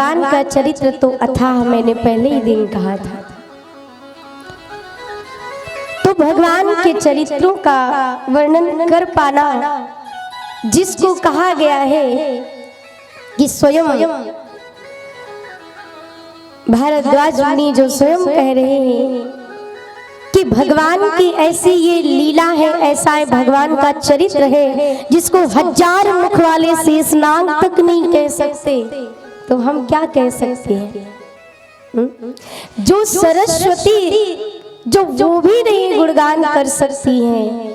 भगवान का चरित्र तो अथाह, मैंने पहले ही दिन कहा था। तो भगवान के चरित्रों का वर्णन कर पाना, जिसको कहा गया है कि स्वयं भारद्वाज मुनि जो स्वयं कह रहे हैं कि भगवान की ऐसी ये लीला है, ऐसा है भगवान का चरित्र है जिसको हजार मुख वाले शेषनाग तक नहीं कह सकते, तो हम क्या कह सकते हैं? जो सरस्वती जो वो भी नहीं गुणगान कर सकती हैं,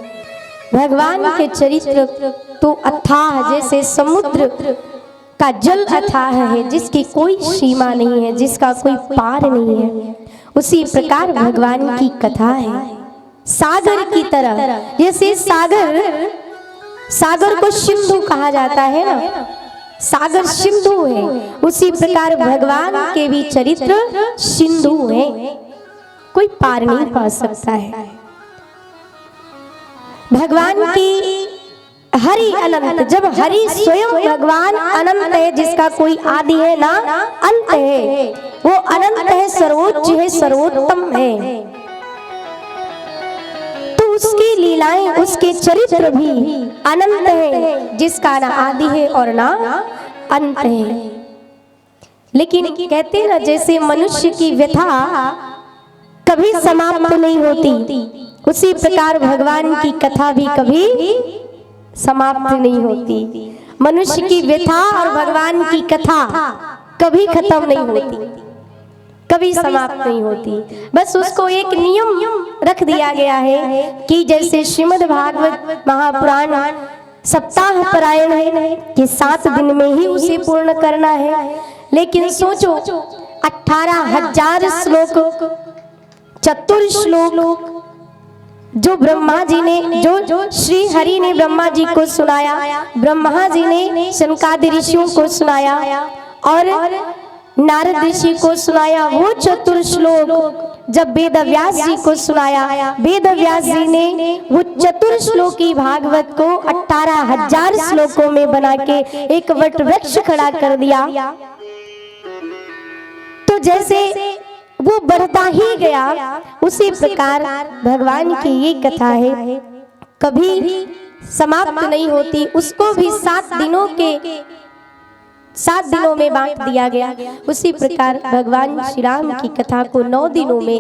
भगवान के चरित्र तो अथाह, जैसे समुद्र का जल अथाह है जिसकी कोई सीमा नहीं है, जिसका कोई पार नहीं है, उसी प्रकार भगवान की कथा है। सागर की तरह, जैसे सागर को सिंधु कहा जाता है ना, सागर सिंधु है, उसी प्रकार भगवान के भी चरित्र सिंधु है, कोई पार नहीं पा सकता है। भगवान की हरि अनंत, जब हरि स्वयं भगवान अनंत है जिसका कोई आदि है ना अंत है, वो अनंत है, सर्वोच्च है, सर्वोत्तम है, तो उसकी लीलाएं, उसके चरित्र भी अनंत है जिसका ना आदि है और ना अंत है। लेकिन कहते हैं ना, जैसे मनुष्य की व्यथा कभी समाप्त नहीं होती, उसी प्रकार भगवान की कथा भी कभी समाप्त नहीं होती। मनुष्य की व्यथा और भगवान की कथा कभी खत्म नहीं होती, कभी समाप्त नहीं होती। बस उसको एक नियम रख दिया गया है कि जैसे श्रीमद् भागवत महापुराण सप्ताह परायण है कि 7 दिन में ही उसे पूर्ण करना है। लेकिन सोचो 18,000 श्लोक, चतुर्श्लोक जो ब्रह्मा जी ने, जो श्री हरि ने ब्रह्मा जी को सुनाया, ब्रह्मा जी ने शनकादि ऋषियों को सुनाया और नारद ऋषि को सुनाया, वो चतुर्श्लोक जब वेद व्यास जी को सुनाया, वेद व्यास जी ने वो चतुर्श्लोकी भागवत को 18,000 श्लोकों में बना के एक वट वृक्ष खड़ा कर दिया। तो जैसे वो बढ़ता ही गया, उसी प्रकार भगवान की ये कथा है, कभी समाप्त नहीं होती। उसको भी 7 दिनों में बांट दिया गया। उसी प्रकार भगवान श्री राम की कथा को 9 दिनों में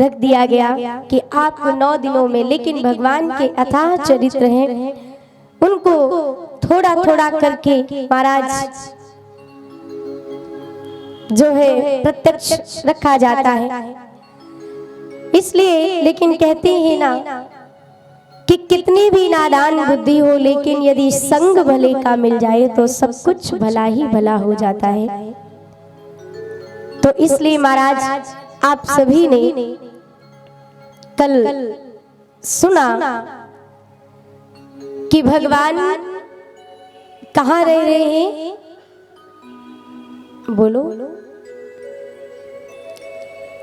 रख दिया गया कि आप 9 दिनों में, लेकिन भगवान के अथाह चरित्र हैं, उनको थोड़ा थोड़ा करके महाराज जो है प्रत्यक्ष रखा जाता है। इसलिए लेकिन कहते हैं ना कि कितनी भी नादान बुद्धि हो, लेकिन यदि संग भले का मिल जाए तो सब कुछ भला ही भला हो जाता है। तो इसलिए महाराज आप सभी ने कल सुना कि भगवान कहाँ रह रहे हैं, बोलो,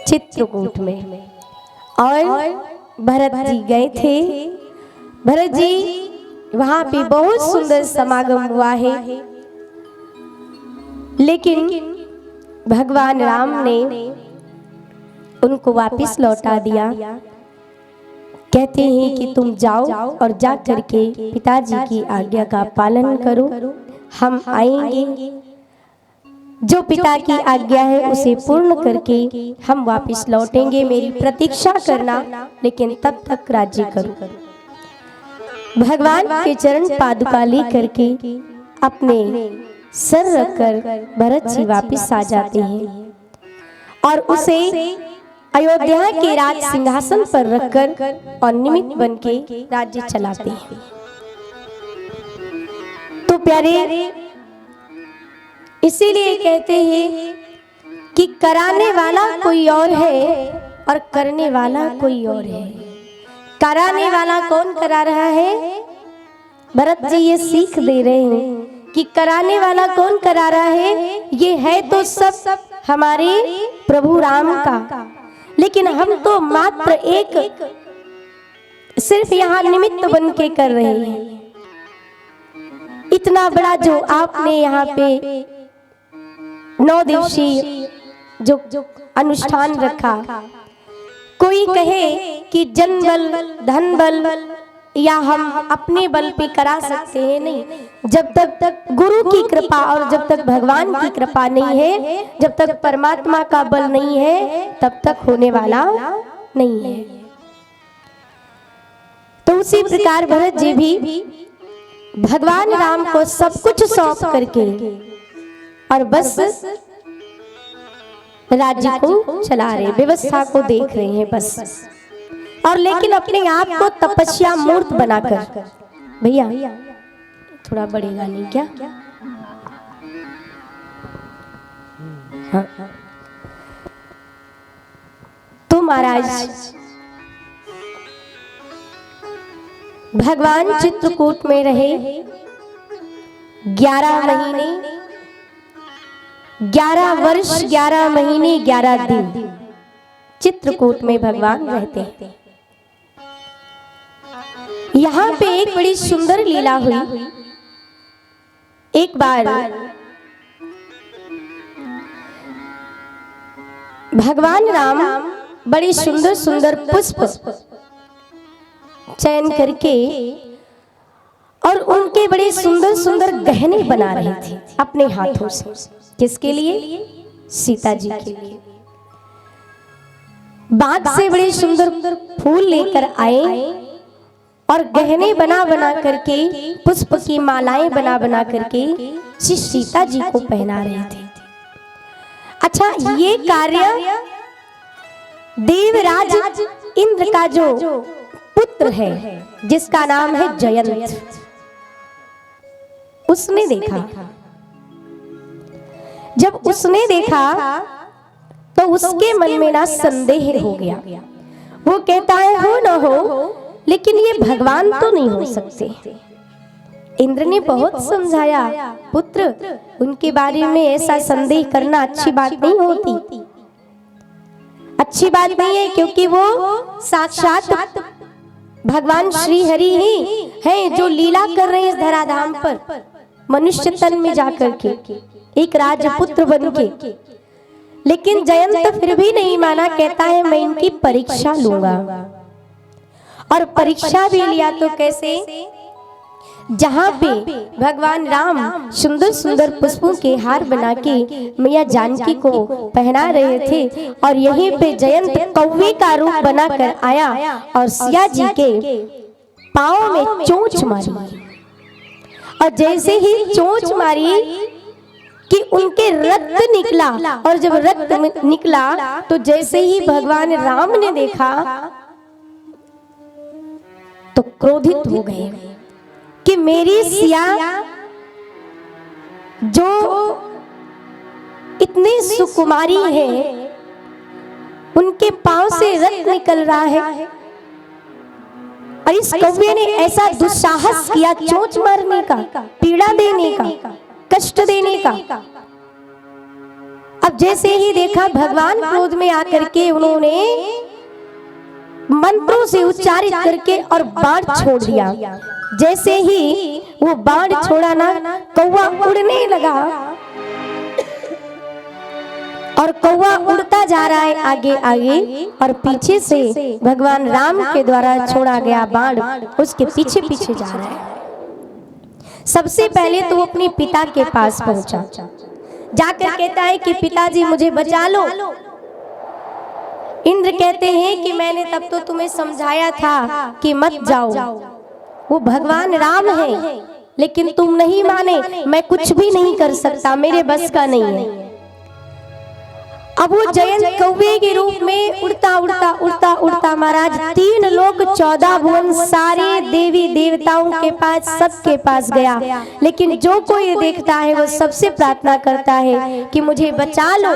चित्रकूट में। और भरत जी गए थे, भरत जी वहां पे बहुत सुंदर समागम हुआ है, लेकिन भगवान राम ने उनको वापस लौटा दिया। कहते हैं कि तुम जाओ और जा करके पिताजी की आज्ञा का पालन करो, हम आएंगे, जो पिता की आज्ञा है उसे पूर्ण करके हम वापस लौटेंगे, मेरी प्रतीक्षा करना, लेकिन तब तक राज्य करो। भगवान के चरण पादुका ले करके अपने सर रखकर भरत जी वापस आ जाते हैं और उसे अयोध्या के राज सिंहासन पर रखकर और निमित्त बन के राज्य चलाते हैं। तो प्यारे, इसीलिए कहते हैं कि कराने वाला कोई और है और करने वाला कोई और है। कराने वाला कौन करा रहा है? भरत जी ये सीख दे रहे हैं कि कराने वाला कौन करा रहा है। ये है तो सब हमारे प्रभु राम का, लेकिन हम तो मात्र एक सिर्फ यहाँ निमित्त बन के कर रहे हैं। इतना बड़ा जो आपने यहाँ पे 9 दिवसीय जो अनुष्ठान रखा। कोई कहे कि जन बल, धन बल या हम अपने बल पे करा सकते हैं, नहीं। जब तक गुरु की कृपा और जब तक भगवान की कृपा नहीं है, जब तक परमात्मा का बल नहीं है, तब तक होने वाला नहीं है। तो उसी प्रकार भरत जी भी भगवान राम को सब कुछ सौंप करके और बस राज्य को चला रहे, व्यवस्था को देख रहे हैं बस। और लेकिन अपने आप को तपस्या मूर्त बनाकर, भैया थोड़ा बढ़ेगा नहीं क्या? हाँ। तो महाराज भगवान चित्रकूट में रहे 11 महीने, 11 वर्ष, 11 महीने, 11 दिन चित्रकूट में भगवान रहते हैं। यहाँ पे एक बड़ी सुंदर लीला हुई। एक बार भगवान राम बड़ी सुंदर सुंदर पुष्प चयन करके और उनके बड़े सुंदर सुंदर गहने बना रहे थे अपने हाथों से। किसके लिए? सीता जी के लिए। बाग से बड़े सुंदर फूल लेकर आए और गहने बना बना करके, पुष्प की मालाएं बना बना करके श्री सीता जी को पहना रहे थे। अच्छा, ये कार्य देवराज इंद्र का जो पुत्र है जिसका नाम है जयंत, उसने देखा। जब उसने देखा तो उसके मन में ना संदेह हो गया। वो कहता है हो न हो, लेकिन ये भगवान तो नहीं हो सकते। इंद्र ने बहुत समझाया, पुत्र उनके बारे में ऐसा संदेह करना अच्छी बात नहीं होती, अच्छी बात नहीं है, क्योंकि वो साक्षात भगवान श्री हरि ही हैं जो लीला कर रहे हैं इस धराधाम पर, मनुष्य तन में जाकर के एक राजपुत्र बन के। लेकिन जयंत फिर भी नहीं माना, कहता है मैं इनकी परीक्षा लूंगा। और परीक्षा भी लिया तो कैसे? जहां पे भगवान राम सुंदर सुंदर पुष्पों के हार बना के मैया जानकी को पहना रहे थे, और यहीं पे जयंत कौवे का रूप बनाकर आया और सिया जी के पांव में चोंच मारी। और जैसे ही चोंच मारी कि उनके रक्त निकला, और जब रक्त निकला तो जैसे ही भगवान राम ने देखा तो क्रोधित हो गए कि मेरी सिया जो इतनी सुकुमारी है, उनके पांव से रक्त निकल रहा है, और इस कौवे ने ऐसा दुस्साहस किया चोंच मारने का, पीड़ा देने का, कष्ट देने का। अब जैसे ही देखा भगवान क्रोध में आकर के उन्होंने मंत्रों से उच्चारित करके और बाण छोड़ दिया। जैसे ही वो बाण छोड़ा ना, कौवा उड़ने लगा और कौवा उड़ता जा रहा है आगे आगे, और पीछे से भगवान राम के द्वारा छोड़ा गया बाण उसके पीछे पीछे जा रहा है। सबसे पहले तो वो अपने पिता के पास पहुंचा, जाकर कहता है कि पिताजी मुझे बचा लो। इंद्र कहते हैं कि मैंने तब तो तुम्हें समझाया था कि मत जाओ, वो भगवान राम है, लेकिन तुम नहीं माने, मैं कुछ भी नहीं कर सकता, मेरे बस का नहीं है। अब वो जयंत कौवे के रूप में उड़ता उड़ता उड़ता उड़ता महाराज 3 लोक 14 भुवन सारे देवी देवताओं के पास, सबके पास गया। लेकिन जो कोई देखता है वो सबसे प्रार्थना करता है कि मुझे बचा लो,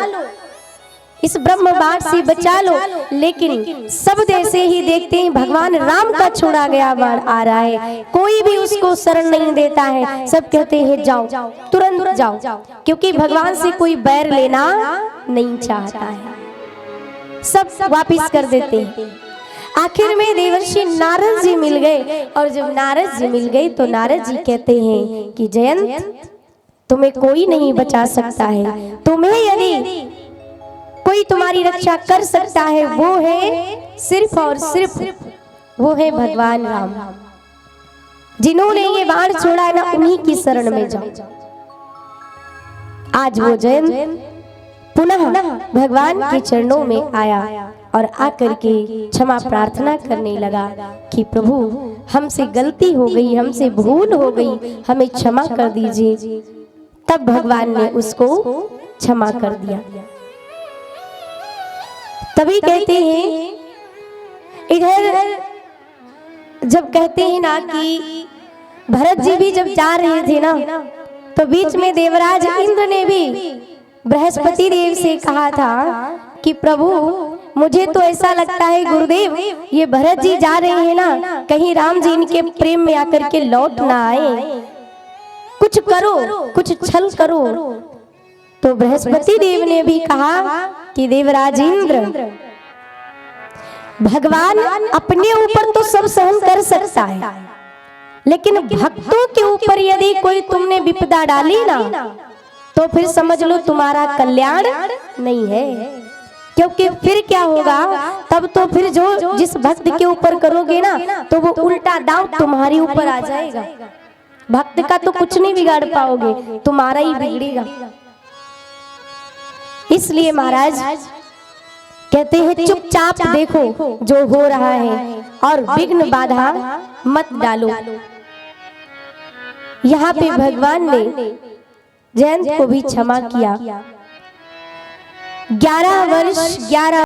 इस ब्रह्म बाण से बचा लो। लेकिन सब जैसे ही देखते हैं भगवान राम का छोड़ा गया बाण आ रहा है, कोई भी उसको शरण नहीं देता है। सब कहते हैं जाओ, तुरंत जाओ, क्योंकि भगवान से कोई बैर लेना नहीं चाहता है। सब वापिस कर देते हैं। आखिर में देवर्षि नारद जी मिल गए, और जब नारद जी मिल गए तो नारद जी कहते हैं कि जयंत तुम्हें कोई नहीं बचा सकता है। तुम्हें यदि कोई तुम्हारी रक्षा कर सकता है वो है सिर्फ और सिर्फ वो है भगवान राम। जिन्होंने ये बाण छोड़ा ना उन्हीं की शरण में जाओ। आज वो जयंत पुनः भगवान के चरणों में आया और आकर के क्षमा प्रार्थना करने लगा कि प्रभु हमसे गलती हो गई, हमसे भूल हो गई, हमें क्षमा कर दीजिए। तब भगवान ने उसको क्षमा कर दिया। तभी कहते हैं इधर जब कहते हैं ना कि भरत जी भी जब जा रहे थे ना तो बीच में देवराज इंद्र ने भी बृहस्पति देव से कहा था कि प्रभु मुझे तो ऐसा लगता है गुरुदेव ये भरत जी जा रहे हैं ना, कहीं राम जी इनके प्रेम में आकर के लौट ना आए, कुछ करो, कुछ छल करो। तो बृहस्पति देव ने भी कहा कि देवराज इंद्र भगवान अपने ऊपर तो सब सहन कर सकता है, लेकिन भक्तों के ऊपर यदि कोई तुमने विपदा डाली ना तो फिर समझ लो तुम्हारा कल्याण नहीं है। क्योंकि फिर क्या होगा, तब तो फिर जो जिस भक्त के ऊपर करोगे ना तो वो उल्टा दांव तुम्हारे ऊपर आ जाएगा। भक्त का तो कुछ नहीं बिगाड़ पाओगे, तुम्हारा ही बिगड़ेगा। इसलिए महाराज कहते हैं चुपचाप देखो जो हो रहा है और विघ्न बाधा मत डालो। यहाँ पे भगवान ने जयंत को भी क्षमा किया। 11 वर्ष 11